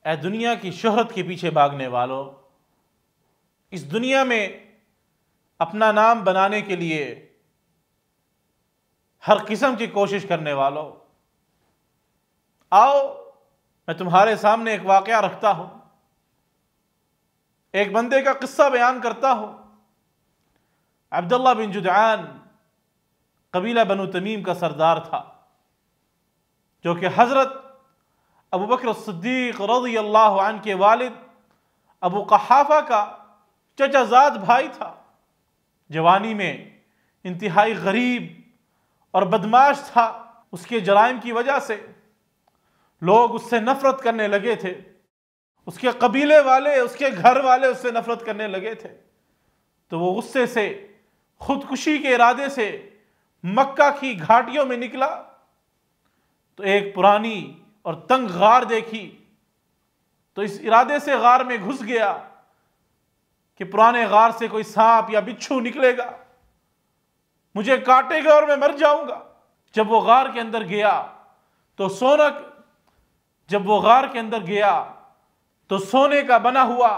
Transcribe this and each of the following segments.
اے دنیا کی شہرت کے پیچھے بھاگنے والوں، اس دنیا میں اپنا نام بنانے کے لیے ہر قسم کی کوشش کرنے والوں، آؤ میں تمہارے سامنے ایک واقعہ رکھتا ہوں، ایک بندے کا قصہ بیان کرتا ہوں۔ عبداللہ بن جدعان قبیلہ بنو تمیم کا سردار تھا، جو کہ حضرت ابو بکر الصدیق رضی اللہ عنہ کے والد ابو قحافہ کا چچا زاد بھائی تھا۔ جوانی میں انتہائی غریب اور بدمعاش تھا۔ اس کے جرائم کی وجہ سے لوگ اس سے نفرت کرنے لگے تھے، اس کے قبیلے والے، اس کے گھر والے اس سے نفرت کرنے لگے تھے۔ تو وہ غصے سے، خودکشی کے ارادے سے مکہ کی گھاٹیوں میں نکلا تو ایک پرانی اور تنگ غار دیکھی، تو اس ارادے سے غار میں گھس گیا کہ پرانے غار سے کوئی سانپ یا بچھو نکلے گا، مجھے کاٹے گا اور میں مر جاؤں گا۔ جب وہ غار کے اندر گیا تو سونے کا بنا ہوا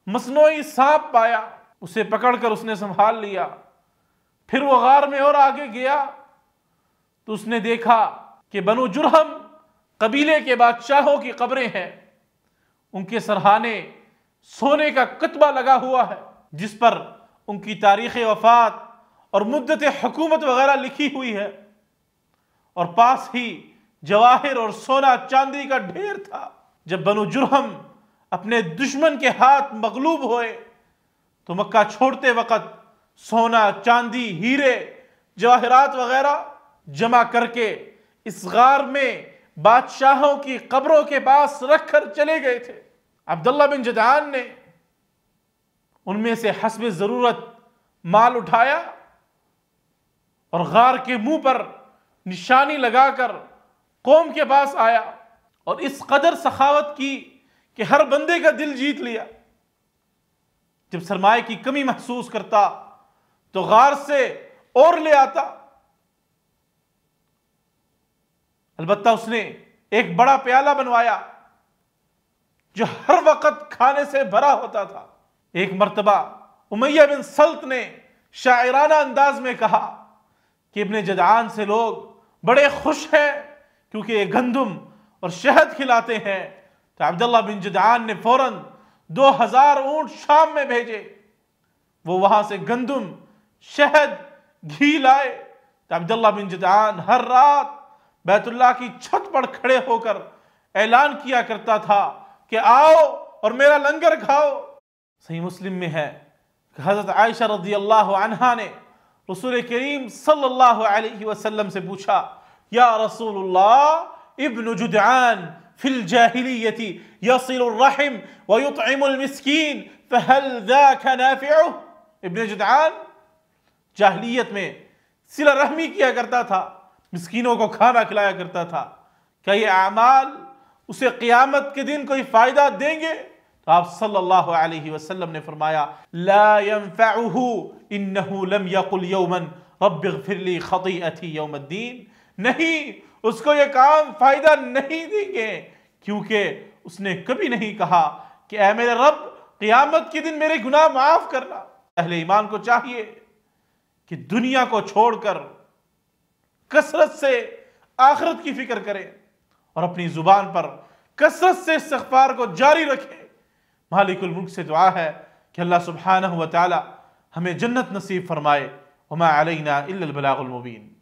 مصنوعی سانپ پایا، اسے پکڑ کر اس نے سنبھال لیا۔ پھر وہ غار میں اور آگے گیا تو اس نے دیکھا کہ بنو جرہم قبیلے کے بادشاہوں کی قبریں ہیں، ان کے سرہانے سونے کا کتبہ لگا ہوا ہے جس پر ان کی تاریخ وفات اور مدت حکومت وغیرہ لکھی ہوئی ہے، اور پاس ہی جواہر اور سونا چاندی کا ڈھیر تھا۔ جب بنو جرہم اپنے دشمن کے ہاتھ مغلوب ہوئے تو مکہ چھوڑتے وقت سونا، چاندی، ہیرے، جواہرات وغیرہ جمع کر کے اس غار میں بادشاہوں کی قبروں کے پاس رکھ کر چلے گئے تھے۔ عبداللہ بن جدعان نے ان میں سے حسب ضرورت مال اٹھایا اور غار کے منہ پر نشانی لگا کر قوم کے پاس آیا اور اس قدر سخاوت کی کہ ہر بندے کا دل جیت لیا۔ جب سرمایہ کی کمی محسوس کرتا تو غار سے اور لے آتا۔ البتہ اس نے ایک بڑا پیالہ بنوایا جو ہر وقت کھانے سے بھرا ہوتا تھا۔ ایک مرتبہ امیہ بن سلط نے شاعرانہ انداز میں کہا کہ ابن جدعان سے لوگ بڑے خوش ہیں کیونکہ یہ گندم اور شہد کھلاتے ہیں۔ تو عبداللہ بن جدعان نے فوراً 2000 اونٹ شام میں بھیجے، وہ وہاں سے گندم، شہد، گھی لائے۔ تو عبداللہ بن جدعان ہر رات بیت اللہ کی چھت پر کھڑے ہو کر اعلان کیا کرتا تھا کہ آؤ اور میرا لنگر کھاؤ۔ صحیح مسلم میں ہے کہ حضرت عائشہ رضی اللہ عنہا نے رسول کریم صلی اللہ علیہ وسلم سے پوچھا، یا رسول اللہ، ابن جدعان فی الجاہلیت یصل الرحم ویطعم المسکین فہل ذاک نافعہ؟ ابن جدعان جاہلیت میں صلہ رحمی کیا کرتا تھا، مسکینوں کو کھانا کھلایا کرتا تھا، کیا یہ اعمال اسے قیامت کے دن کوئی فائدہ دیں گے؟ تو آپ صلی اللہ علیہ وسلم نے فرمایا، لا ينفعہ انہ لم یقل یوما رب اغفر لی خطیئتی یوم الدین۔ نہیں، اس کو یہ کام فائدہ نہیں دیں گے کیونکہ اس نے کبھی نہیں کہا کہ اے میرے رب قیامت کے دن میرے گناہ معاف کرنا۔ اہل ایمان کو چاہیے کہ دنیا کو چھوڑ کر کثرت سے آخرت کی فکر کریں اور اپنی زبان پر کثرت سے استغفار کو جاری رکھیں۔ مالک الملک سے دعا ہے کہ اللہ سبحانہ و تعالی ہمیں جنت نصیب فرمائے۔ وما علینا الا البلاغ المبین۔